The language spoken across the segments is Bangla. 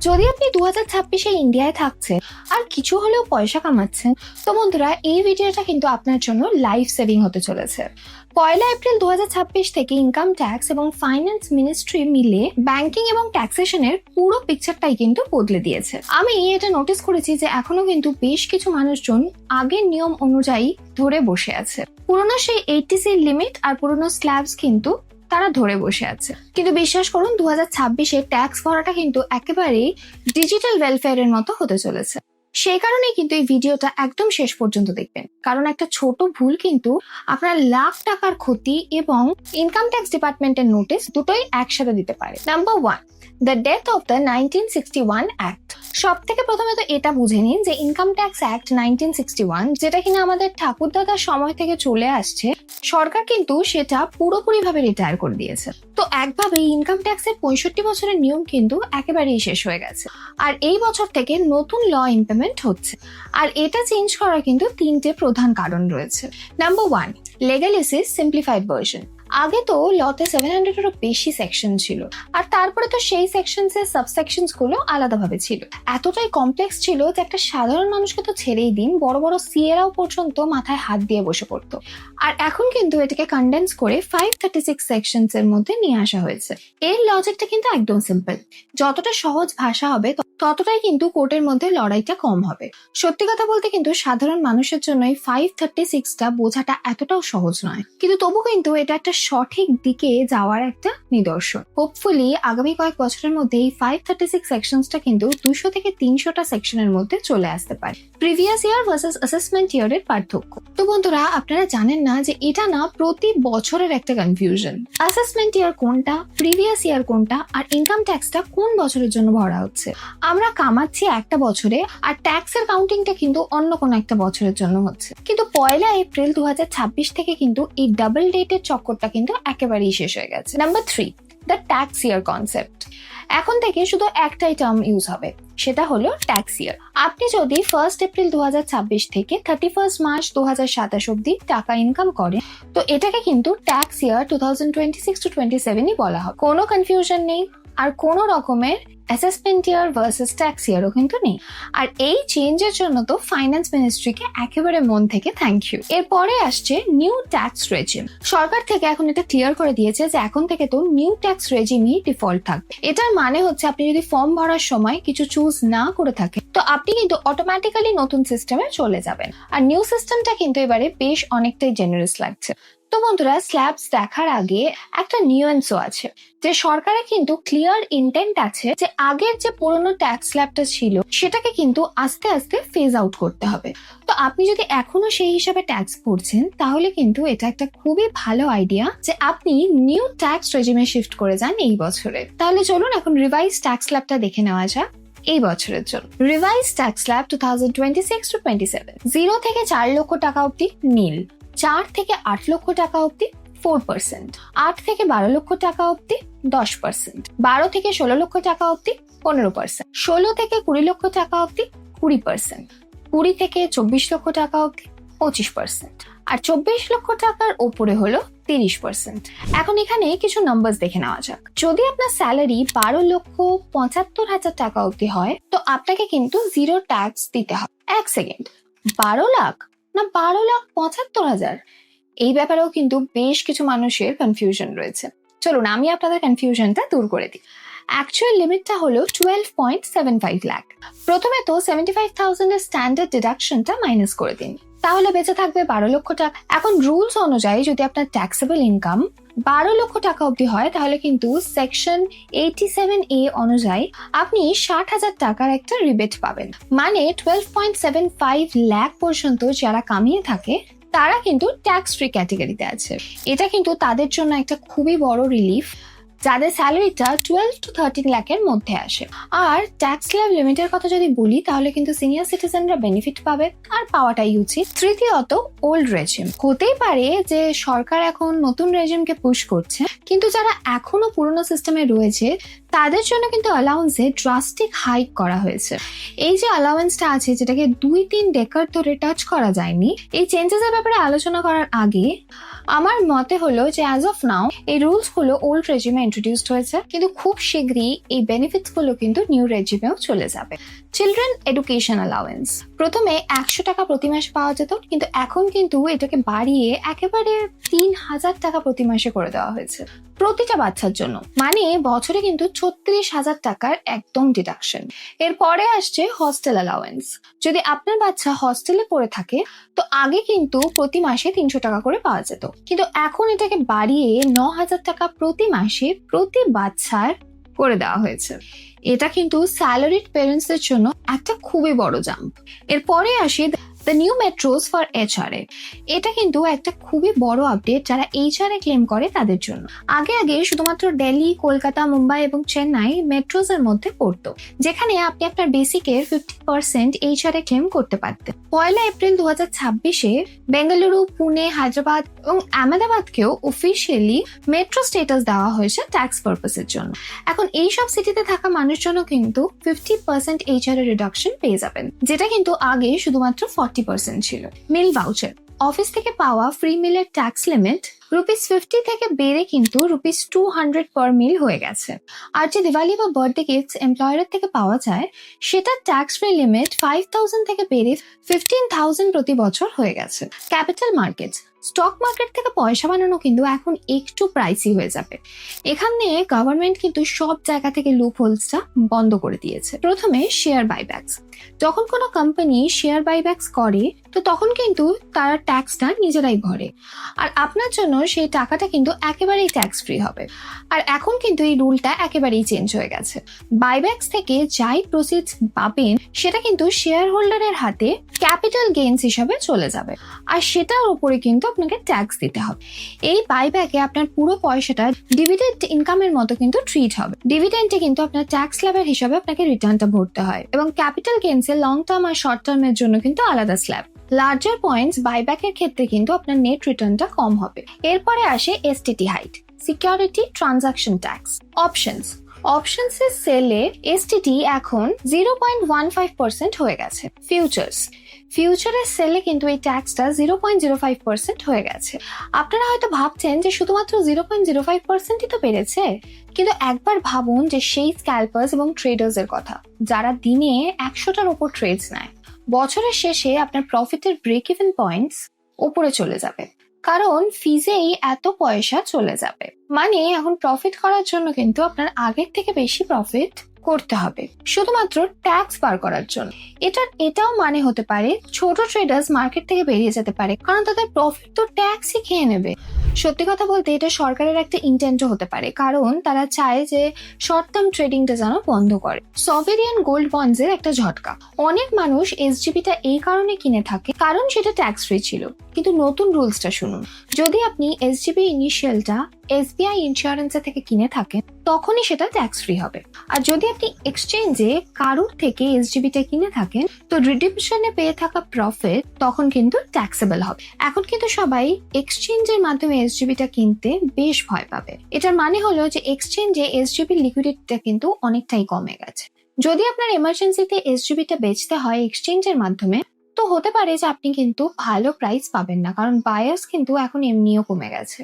যদি আপনি 2026-এ ইন্ডিয়ায় থাকছেন আর কিছু হলেও পয়সা কামাচ্ছেন, তো বন্ধুরা এই ভিডিওটা কিন্তু আপনার জন্য লাইফ সেভিং হতে চলেছে। 1 এপ্রিল 2026 থেকে ইনকাম ট্যাক্স এবং ফাইন্যান্স মিনিস্ট্রি মিলে ব্যাংকিং এবং ট্যাক্সেশনের পুরো পিকচারটাই কিন্তু বদলে দিয়েছে। আমি এটা নোটিস করেছি যে এখনো কিন্তু বেশ কিছু মানুষজন আগের নিয়ম অনুযায়ী ধরে বসে আছে। পুরোনো সেই 80C লিমিট আর পুরোনো স্ল্যাবস কিন্তু তারা ধরে বসে আছে। কিন্তু বিশ্বাস করুন 2026-এ ট্যাক্স ভরাটা কিন্তু একেবারেই ডিজিটাল ওয়েলফেয়ারের মতো হতে চলেছে। সেই কারণেই কিন্তু এই ভিডিওটা একদম শেষ পর্যন্ত দেখবেন, কারণ একটা ছোট ভুল কিন্তু আপনার লাখ টাকার ক্ষতি এবং ইনকাম ট্যাক্স ডিপার্টমেন্টের নোটিশ দুটোই একসাথে দিতে পারে। Number 1, the death of the 1961 act. সব থেকে প্রথমে তো এটা বুঝে নিন যে ইনকাম ট্যাক্স অ্যাক্ট 1961, যেটা কিনা আমাদের ঠাকুরদাদার সময় থেকে চলে আসছে, সরকার কিন্তু সেটা পুরোপুরি ভাবে রিটায়ার করে দিয়েছে। তো একভাবে ইনকাম ট্যাক্সের 65 বছরের নিয়ম কিন্তু একেবারেই শেষ হয়ে গেছে। আর এই বছর থেকে নতুন ল ইমপ্লিমেন্ট হচ্ছে। আর এটা চেঞ্জ করার কিন্তু 3টে প্রধান কারণ রয়েছে। নাম্বার 1, লেগালিসিস সিম্পলিফাইড ভার্সন। আগে তো লতে 700-এরও বেশি সেকশন ছিল, আর তারপরে তো সেই সেকশনসের সাবসেকশনস গুলো আলাদাভাবে ছিল। এতটাই কমপ্লেক্স ছিল যে একটা সাধারণ মানুষকে তো ছেড়েই দিন, বড় বড় সিএরাও পর্যন্ত মাথায় হাত দিয়ে বসে পড়তো। আর এখন কিন্তু এটাকে কনডেন্স করে 536 সেকশনস এর মধ্যে নিয়ে আসা হয়েছে। এর লজিকটা কিন্তু একদম সিম্পল। যতটা সহজ ভাষা হবে ততটাই কিন্তু কোর্টের মধ্যে লড়াইটা কম হবে। সত্যি কথা বলতে কিন্তু সাধারণ মানুষের জন্য 536টা বোঝাটা এতটাও সহজ নয়, কিন্তু তবু কিন্তু এটা একটা সঠিক দিকে যাওয়ার একটা নিদর্শন। হোপফুলি আগামী কয়েক বছরের মধ্যে এই 536 সেকশনসটা কিন্তু 200 থেকে 300টা সেকশনের মধ্যে চলে আসতে পারে। প্রিভিয়াস ইয়ার ভার্সেস অ্যাসেসমেন্ট ইয়ারের পার্থক্য। তো বন্ধুরা, আপনারা জানেন না যে এটা না প্রতি বছরের একটা কনফিউশন। অ্যাসেসমেন্ট ইয়ার কোনটা, প্রিভিয়াস ইয়ার কোনটা, আর ইনকাম ট্যাক্সটা কোন বছরের জন্য ভরা হচ্ছে। আমরা কামাচ্ছি একটা বছরে, আর ট্যাক্সের কাউন্টিংটা কিন্তু অন্য কোনো একটা বছরের জন্য হচ্ছে। কিন্তু 1 এপ্রিল 2026 থেকে কিন্তু এই ডাবল ডেটের চক্করটা কিন্তু একেবারেই শেষ হয়ে গেছে। Number 3, the tax year concept. এখন থেকে শুধু একটাই টার্ম ইউজ হবে, সেটা হলো ট্যাক্স ইয়ার। আপনি যদি 1 এপ্রিল 2026 থেকে 31 মার্চ 2027 অব্দি টাকা ইনকাম করেন, তো এটাকে কিন্তু ট্যাক্স ইয়ার 2026-27ই বলা হবে। কোনো কনফিউশন নেই, আর কোনো রকমের অ্যাসেসমেন্ট ইয়ার ভার্সেস ট্যাক্স ইয়ারও কিন্তু নেই। আর এই চেঞ্জের জন্য তো ফাইন্যান্স মিনিস্ট্রিকে একেবারে মন থেকে থ্যাংক ইউ। এরপরে আসছে নিউ ট্যাক্স রেজিম। সরকার থেকে এখন এটা ক্লিয়ার করে দিয়েছে যে এখন থেকে তো নিউ ট্যাক্স রেজিমই ডিফল্ট থাকবে। এটার মানে হচ্ছে আপনি যদি ফর্ম ভরার সময় কিছু চুজ না করে থাকেন, তো আপনি কিন্তু অটোমেটিক্যালি নতুন সিস্টেমে চলে যাবেন। আর নিউ সিস্টেমটা কিন্তু এবারে বেশ অনেকটাই জেনারেস লাগছে। তো বন্ধুরা, স্ল্যাবস দেখার আগে একটা নিউয়েন্সও আছে, যে সরকারের কিন্তু ক্লিয়ার ইন্টেন্ট আছে যে আগের যে পুরনো ট্যাক্স স্ল্যাবটা ছিল সেটাকে কিন্তু আস্তে আস্তে ফেজ আউট করতে হবে। তো আপনি যদি এখনো সেই হিসাবে ট্যাক্স ভরছেন, তাহলে কিন্তু এটা একটা খুবই ভালো আইডিয়া যে আপনি নিউ ট্যাক্স রেজিমে শিফট করে যান এই বছরে। তাহলে চলুন এখন রিভাইজ ট্যাক্স স্ল্যাবটা দেখে নেওয়া যাক এই বছরের জন্য। রিভাইজ ট্যাক্স স্ল্যাব 2026-27, 0 থেকে 4 লক্ষ টাকা অব্দি নীল, 4 থেকে 8 লক্ষ টাকা অব্দি 4%, 8 থেকে 12 লক্ষ টাকা অব্দি 10%, 12 থেকে 16 লক্ষ টাকা অব্দি 15%, 16 থেকে 20 লক্ষ টাকা অব্দি 20%, 20 থেকে 24 লক্ষ টাকা অব্দি 25%, আর 24 লক্ষ টাকার ওপরে হলো 30%। এখন এখানে কিছু নাম্বারস দেখে নেওয়া যাক। যদি আপনার স্যালারি 12,75,000 টাকা অব্দি হয়, তো আপনাকে কিন্তু 0 ট্যাক্স দিতে হবে। 1 সেকেন্ড, 12 লাখ না 12,75,000? এই ব্যাপারেও কিন্তু বেশ কিছু মানুষের কনফিউশন রয়েছে। চলুন আমি আপনাদের কনফিউশনটা দূর করে দিই। অ্যাকচুয়াল লিমিটটা হলো 12.75 লাখ। প্রথমে তো 75,000 এর স্ট্যান্ডার্ড ডিডাকশনটা মাইনাস করে দিন, তাহলে বেঁচে থাকবে 12 লক্ষ টাকা। এখন রুলস অনুযায়ী যদি আপনার ট্যাক্সেবল ইনকাম 12 লক্ষ টাকা অব্দি হয়, তাহলে কিন্তু সেকশন 87A অনুযায়ী আপনি 60,000 টাকার একটা রিবেট পাবেন। মানে 12.75 লাখ পর্যন্ত যারা কামিয়ে থাকে তারা কিন্তু ট্যাক্স ফ্রি ক্যাটাগরিতে আছে। এটা কিন্তু তাদের জন্য একটা খুবই বড় রিলিফ, যাদের স্যালারিটা 12 to 13 লাখের মধ্যে আসে। আর ট্যাক্স স্ল্যাব লিমিটের কথা যদি বলি, তাহলে কিন্তু সিনিয়র সিটিজেনরা বেনিফিট পাবে, আর পাওয়াটাই উচিত। তৃতীয়ত, ওল্ড রেজিম। হতেই পারে যে সরকার এখন নতুন রেজিমকে পুশ করছে, কিন্তু যারা এখনো পুরনো সিস্টেমে রয়েছে তাদের জন্য কিন্তু অ্যালাউন্সে ড্রাস্টিক হাইক করা হয়েছে। এই যে অ্যালাউন্সটা আছে, যেটাকে 2-3 ডেকাড ধরে টাচ করা যায়নি, এই চেঞ্জেসের ব্যাপারে আলোচনা করার আগে আমার মতে হলো যে অ্যাজ অফ নাও এই রুলস গুলো ওল্ড রেজিমে ইন্ট্রোডিউসড হয়েছে, কিন্তু খুব শীঘ্রই এই বেনিফিটস গুলো কিন্তু নিউ রেজিমেও চলে যাবে। চিলড্রেন এডুকেশন অ্যালাউন্স প্রথমে 100 টাকা প্রতি মাসে পাওয়া যেত, কিন্তু এখন কিন্তু এটাকে বাড়িয়ে একেবারে 3000 টাকা প্রতি মাসে করে দেওয়া হয়েছে প্রতিটা বাচ্চার জন্য, মানে বছরে কিন্তু 36,000 টাকার একদম ডিডাকশন। এরপরে আসছে হস্টেল অ্যালাউন্স। যদি আপনার বাচ্চা হস্টেলে পড়ে থাকে তো আগে কিন্তু প্রতি মাসে 300 টাকা করে পাওয়া যেত, কিন্তু এখন এটাকে বাড়িয়ে 9,000 টাকা প্রতি মাসে প্রতি বাচ্চার করে দেওয়া হয়েছে। এটা কিন্তু স্যালারিড প্যারেন্টসদের জন্য একটা খুবই বড় জাম্প। এরপরে আসি the new metros for HRA. এটা কিন্তু একটা খুবই বড় আপডেট যারা এইচআরএ ক্লেম করে তাদের জন্য। আগে শুধুমাত্র দিল্লি, কলকাতা, মুম্বাই এবং চেন্নাই মেট্রোস এর মধ্যে পড়তো, যেখানে আপনি আপনার বেসিকের 50% এইচআরএ ক্লেম করতে পারতেন। 1 এপ্রিল 2026-এ বেঙ্গালুরু, পুনে, হায়দ্রাবাদ এবং আহমেদাবাদকেও অফিসিয়ালি মেট্রো স্ট্যাটাস দেওয়া হয়েছে ট্যাক্স পারপাসের জন্য। এখন এইসব সিটিতে থাকা মানুষজনও কিন্তু 50% এইচআরএ রিডাকশন পেয়ে যাবেন, যেটা কিন্তু আগে শুধুমাত্র 40% ছিল। মিল ভাউচার, অফিস থেকে পাওয়া ফ্রি মিলের ট্যাক্স লিমিট ₹50 থেকে বেড়ে কিন্তু ₹200 পার মিল হয়ে গেছে। আর যে দিওয়ালি বা বার্থডে গিফটস এমপ্লয়ারের থেকে পাওয়া যায় সেটার ট্যাক্স ফ্রি লিমিট 5,000 থেকে বেড়ে 15,000 প্রতি বছর হয়ে গেছে। ক্যাপিটাল মার্কেটস, স্টক মার্কেট থেকে পয়সা বানানো কিন্তু এখন একটু প্রাইসি হয়ে যাবে। এখানে গভর্নমেন্ট কিন্তু সব জায়গা থেকে লুপ হোলসটা বন্ধ করে দিয়েছে। প্রথমে শেয়ার বাইব্যাকস। যখন কোনো কোম্পানি শেয়ার বাইব্যাকস করে তো তখন কিন্তু তারা ট্যাক্সটা নিজেরাই ভরে, আর আপনার জন্য সেই টাকাটা কিন্তু একেবারেই ট্যাক্স ফ্রি হবে। আর এখন কিন্তু এই রুলটা একেবারেই চেঞ্জ হয়ে গেছে। বাইব্যাকস থেকে যাই প্রসিডস পাবেন সেটা কিন্তু শেয়ার হোল্ডারের হাতে ক্যাপিটাল গেইনস হিসাবে চলে যাবে, আর সেটার উপরে কিন্তু আপনাকে ট্যাক্স দিতে হবে। এই বাইব্যাকে আপনার পুরো পয়সাটা ডিভিডেন্ড ইনকামের মতো কিন্তু ট্রিট হবে। ডিভিডেন্ডে কিন্তু আপনার ট্যাক্স স্ল্যাবের হিসাবে আপনাকে রিটার্নটা ভরতে হয়, এবং ক্যাপিটাল গেইনস এর লং টার্ম আর শর্ট টার্মের জন্য কিন্তু আলাদা স্ল্যাব। লার্জার পয়েন্টস বাইব্যাকের ক্ষেত্রে কিন্তু আপনার নেট রিটার্নটা কম হবে। এরপরে আসে STT hike, security transaction tax. অপশনসের সেলে এসটিটি এখন 0.15% হয়ে গেছে। ফিউচারের সেলে কিন্তু এই ট্যাক্সটা 0.05% হয়ে গেছে। আপনারা হয়তো ভাবছেন যে শুধুমাত্র 0.05%ই তো বেড়েছে, কিন্তু একবার ভাবুন যে সেই স্ক্যালপার্স এবং ট্রেডার্স এর কথা যারা দিনে 100টার উপর ট্রেডস নেয়। বছরের শেষে আপনার প্রফিটের ব্রেক ইভেন পয়েন্টস উপরে চলে যাবে, কারণ ফিজেই এত পয়সা চলে যাবে। মানে এখন প্রফিট করার জন্য কিন্তু আপনার আগের থেকে বেশি প্রফিট করতে হবে শুধুমাত্র ট্যাক্স বার করার জন্য। এটাও মানে হতে পারে ছোট ট্রেডার্স মার্কেট থেকে বেরিয়ে যেতে পারে, কারণ তাদের প্রফিট তো ট্যাক্সই খেয়ে নেবে। সত্যি কথা বলতে এটা সরকারের একটা ইন্টেন্টও হতে পারে, কারণ তারা চায় যে শর্ট টার্ম ট্রেডিংটা যেন বন্ধ করে। সভেরিয়ান গোল্ড বন্ডস এর একটা ঝটকা। অনেক মানুষ এসজিবিটা এই কারণে কিনে থাকে কারণ সেটা ট্যাক্স ফ্রি ছিল, কিন্তু নতুন রুলসটা শুনুন। যদি আপনি এসজিবি ইনিশিয়ালটা এসবিআই ইন্স্যুরেন্সের থেকে কিনে থাকেন তখনই সেটা ট্যাক্স ফ্রি হবে, আর যদি আপনি এক্সচেঞ্জে কারোর থেকে এসজিবিটা কিনে থাকেন তো রিডিমশনে পেয়ে থাকা প্রফিট তখন কিন্তু ট্যাক্সেবল হবে। এখন কিন্তু সবাই এক্সচেঞ্জের মাধ্যমে এসজিবিটা কিনতে বেশ ভয় পাবে। এটার মানে হলো যে এক্সচেঞ্জে এসজিবির লিকুইডিটিটা কিন্তু অনেকটাই কমে গেছে। যদি আপনার এমার্জেন্সিতে এসজিবিটা বেচতে হয় এক্সচেঞ্জের মাধ্যমে তো হতে পারে যে আপনি কিন্তু ভালো প্রাইস পাবেন না, কারণ বায়ার্স কিন্তু এখন এমনিও কমে গেছে।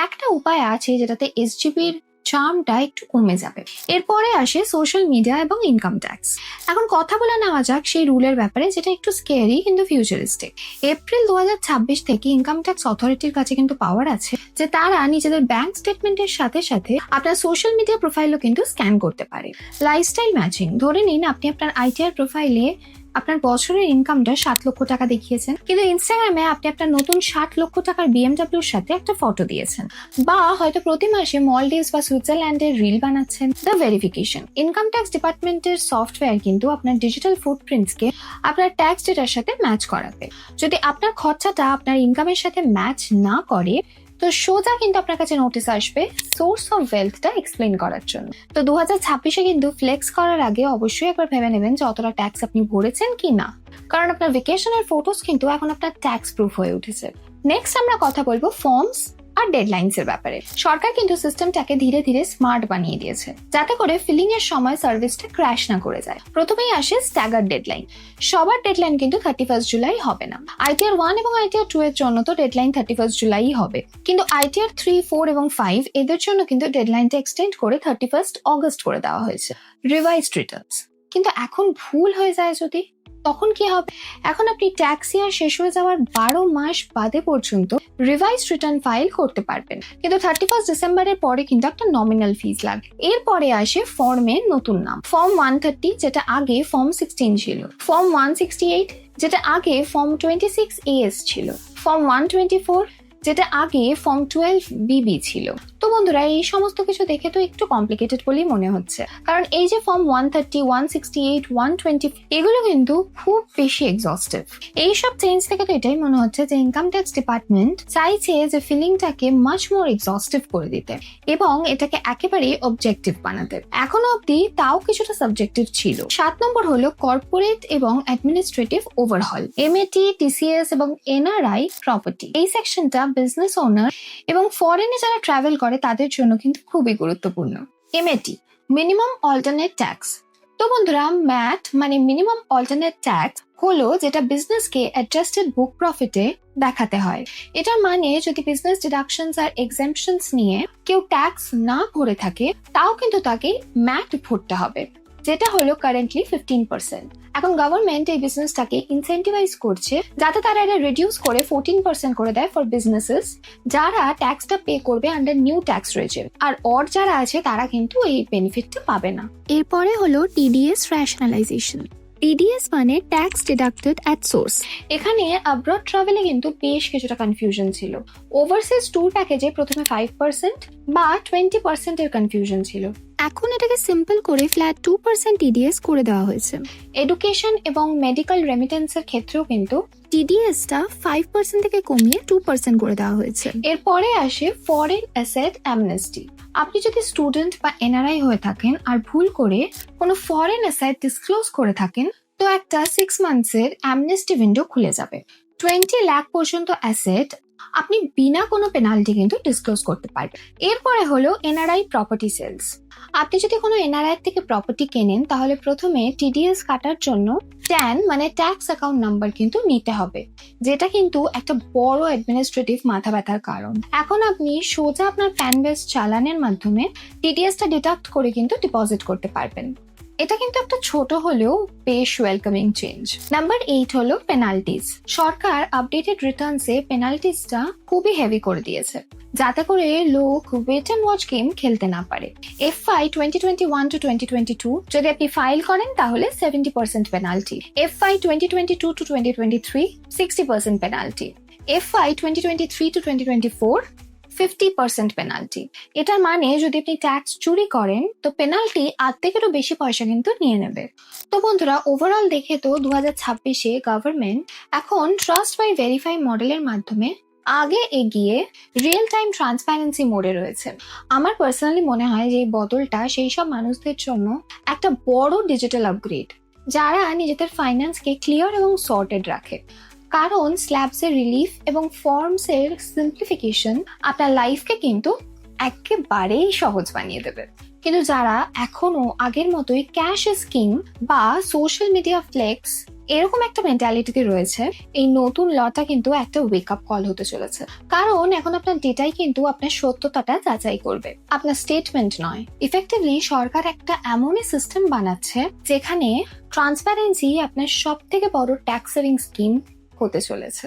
একটা উপায় আছে যেটাতে এসজিবির চার্মটা একটু কমে যাবে। এরপরে আসে সোশ্যাল মিডিয়া এবং ইনকাম ট্যাক্স। এখন কথা বলে নেওয়া যাক সেই রুলের ব্যাপারে, যেটা একটু স্কেরি কিন্তু ফিউচারিস্টিক। এপ্রিল 2026 থেকে ইনকাম ট্যাক্স অথরিটির কাছে কিন্তু পাওয়ার আছে যে তারা নিজেদের ব্যাংক স্টেটমেন্টের সাথে সাথে আপনার সোশ্যাল মিডিয়া প্রোফাইলও কিন্তু স্ক্যান করতে পারে। লাইফস্টাইল ম্যাচিং, ধরে নিন আপনি আপনার আইটিআর প্রোফাইলে আপনার বছরের ইনকামটা 7 লক্ষ টাকা দেখিয়েছেন, কিন্তু ইনস্টাগ্রামে আপনি আপনার নতুন 60 লক্ষ টাকার বিএমডাব্লিউর সাথে একটা ফটো দিয়েছেন, বা হয়তো প্রতি মাসে মলডিভস বা সুইজারল্যান্ডের রিল বানাচ্ছেন। দ্য ভেরিফিকেশন, ইনকাম ট্যাক্স ডিপার্টমেন্টের সফটওয়্যার কিন্তু আপনার ডিজিটাল ফুটপ্রিন্টসকে আপনার ট্যাক্স ডেটার সাথে ম্যাচ করাবে। যদি আপনার খরচাটা আপনার ইনকামের সাথে ম্যাচ না করে তো সোজা কিন্তু আপনার কাছে নোটিস আসবে সোর্স অফ ওয়েলথটা এক্সপ্লেইন করার জন্য। তো 2026-এ কিন্তু ফ্লেক্স করার আগে অবশ্যই একবার ভেবে নেবেন যে অতটা ট্যাক্স আপনি ভরেছেন কি না, কারণ আপনার ভেকেশনের ফটোস কিন্তু এখন আপনার ট্যাক্স প্রুফ হয়ে উঠেছে। নেক্সট আমরা কথা বলবো ফর্মস আর ডেডলাইনস এর ব্যাপারে। সরকার কিন্তু সিস্টেমটাকে ধীরে ধীরে স্মার্ট বানিয়ে দিয়েছে, যাতে করে ফিলিং এর সময় সার্ভিসটা ক্র্যাশ না করে যায়। প্রথমেই আসে স্ট্যাগার ডেডলাইন। সবার ডেডলাইন কিন্তু 31 জুলাই হবে না। ITR 1 এবং ITR 2 এর জন্য তো ডেডলাইন 31 জুলাই হবে, কিন্তু ITR 3, 4 এবং 5 এদের জন্য কিন্তু ডেডলাইনটা এক্সটেন্ড করে 31 অগস্ট করে দেওয়া হয়েছে। রিভাইজড রিটার্নস কিন্তু এখন ভুল হয়ে যায় যদি, তখন কি হবে? এখন আপনি ট্যাক্স ইয়ার শেষ হয়ে যাওয়ার 12 মাস বাদে পর্যন্ত রিভাইজড রিটার্ন ফাইল করতে পারবেন, কিন্তু 31 ডিসেম্বরের পরে কিন্তু একটা নমিনাল ফিস লাগে। এরপরে আসে ফর্মের নতুন নাম, ফর্ম 130 যেটা আগে ফর্ম 16 ছিল, ফর্ম 168 যেটা আগে ফর্ম 26AS ছিল, ফর্ম 124 যেটা আগে ফর্ম 12BB ছিল। তো বন্ধুরা, এই সমস্ত কিছু দেখে তো একটু কমপ্লিকেটেড বলেই মনে হচ্ছে, কারণ এই যে ফর্ম 130, 168, 120 এগুলো কিন্তু খুব বেশি এক্সস্টিভ। এইসব চেঞ্জ থেকে তো এটাই মনে হচ্ছে যে ইনকাম ট্যাক্স ডিপার্টমেন্ট চাইছে যে ফিলিংটাকে মাচ মোর এক্সস্টিভ করে দিতে এবং এটাকে একেবারে অবজেক্টিভ বানাতে। এখনো অব্দি তাও কিছুটা সাবজেক্টিভ ছিল। 7 নম্বর হলো কর্পোরেট এবং অ্যাডমিনিস্ট্রেটিভ ওভারহল, MAT, TCS এবং NRI প্রপার্টি। এই সেকশনটা বিজনেস ওনার এবং ফরেনে যারা ট্রাভেল করে তাদের জন্য কিন্তু খুবই গুরুত্বপূর্ণ। MAT minimum alternate tax. তো বন্ধুরা, ম্যাট মানে মিনিমাম অল্টারনেট ট্যাক্স হলো যেটা বিজনেসকে অ্যাডজাস্টেড বুক প্রফিটে দেখাতে হয়। এটার মানে যদি বিজনেস ডিডাকশনস আর এক্সেম্পশনস নিয়ে কেউ ট্যাক্স না ভরে থাকে, তাও কিন্তু তাকে ম্যাট ভরতে হবে, যেটা হলো কারেন্টলি 15%। এখন গভর্নমেন্ট এই বিজনেসটাকে ইনসেন্টিভাইজ করছে যাতে তারা এটা রিডিউস করে 14% করে দেয় ফর বিজনেসেস যারা ট্যাক্সটা পে করবে আন্ডার নিউ ট্যাক্স রেজিম, আর যারা আছে তারা কিন্তু এই বেনিফিটটা পাবে না। এরপরে হলো TDS রেশনালাইজেশন। TDS মানে ট্যাক্স ডিডাক্টেড অ্যাট সোর্স। এখানে অ্যাব্রড ট্রাভেলে কিন্তু বেশ কিছুটা কনফিউশন ছিল। ওভারসিজ ট্যুর প্যাকেজে প্রথমে 5% বা 20% এর কনফিউশন ছিল। এখন এটাকে সিম্পল করে ফ্ল্যাট 2% TDS করে দেওয়া হয়েছে। এডুকেশন এবং মেডিকেল রেমিটেন্সের ক্ষেত্রেও কিন্তু TDSটা 5% থেকে কমিয়ে 2% করে দেওয়া হয়েছে। এরপরে আসে ফরেন অ্যাসেট অ্যামনেস্টি। আপনি যদি স্টুডেন্ট বা NRI হয়ে থাকেন আর ভুল করে কোনো ফরেন অ্যাসেট ডিসক্লোজ করে থাকেন, তো একটা 6 মান্থসের অ্যামনেস্টি উইন্ডো খুলে যাবে। 20 লাখ পর্যন্ত অ্যাসেট আপনি বিনা কোনো পেনাল্টি কিন্তু ডিসক্লোজ করতে পারবেন। এরপরে হলো NRI প্রপার্টি সেলস। আপনি যদি কোনো NRI থেকে প্রপার্টি কেনেন, তাহলে প্রথমে TDS কাটার জন্য TAN মানে ট্যাক্স অ্যাকাউন্ট নাম্বার কিন্তু নিতে হবে, যেটা কিন্তু একটা বড় অ্যাডমিনিস্ট্রেটিভ মাথা ব্যথার কারণ। এখন আপনি সোজা আপনার প্যান বেস চালানের মাধ্যমে TDSটা ডিডাক্ট করে কিন্তু ডিপোজিট করতে পারবেন। এটা কিন্তু একটা ছোট হলেও বেশ ওয়েলকামিং চেঞ্জ। নাম্বার 8 হলো পেনাল্টিজ। সরকার আপডেটেড রিটার্নসে পেনাল্টিজটা খুবই হেভি করে দিয়েছে, যাতে করে লোক ওয়েট অ্যান্ড ওয়াচ গেম খেলতে না পারে। FY 2021 to 2022 যদি আপনি ফাইল করেন তাহলে 70% penalty, FY 2022 to 2023 60% penalty, FY 2023 to 2024 50% penalty. এটার মানে যদি আপনি ট্যাক্স চুরি করেন তো পেনাল্টি আধ থেকেও বেশি পয়সা কিন্তু নিয়ে নেবে। তো বন্ধুরা, ওভারঅল দেখে তো 2026-এ গভর্নমেন্ট এখন ট্রাস্ট বাই ভেরিফাই মডেলের মাধ্যমে আগে এগিয়ে রিয়েল টাইম ট্রান্সপারেন্সি মোডে রয়েছে। আমার পার্সোনালি মনে হয় যে এই বদলটা সেই সব মানুষদের জন্য একটা বড় ডিজিটাল আপগ্রেড যারা নিজেদের ফাইন্যান্সকে ক্লিয়ার এবং সর্টেড রাখে, কারণ স্ল্যাবসের রিলিফ এবং ফর্মসের সিম্পলিফিকেশন আপনার লাইফকে কিন্তু একেবারেই সহজ বানিয়ে দেবে। কিন্তু যারা এখনো আগের মতোই ক্যাশ ইজ কিং বা সোশ্যাল মিডিয়া ফ্লেক্স এরকম একটা মেন্টালিটিতে রয়েছে, এই নতুন লটা কিন্তু একটা ওয়েক আপ কল হতে চলেছে। কারণ এখন আপনার ডেটাই কিন্তু আপনার সত্যতাটা যাচাই করবে, আপনার স্টেটমেন্ট নয়। ইফেক্টিভলি সরকার একটা এমনই সিস্টেম বানাচ্ছে যেখানে ট্রান্সপারেন্সি আপনার সব থেকে বড় ট্যাক্স সেভিং স্কিম হতে চলেছে।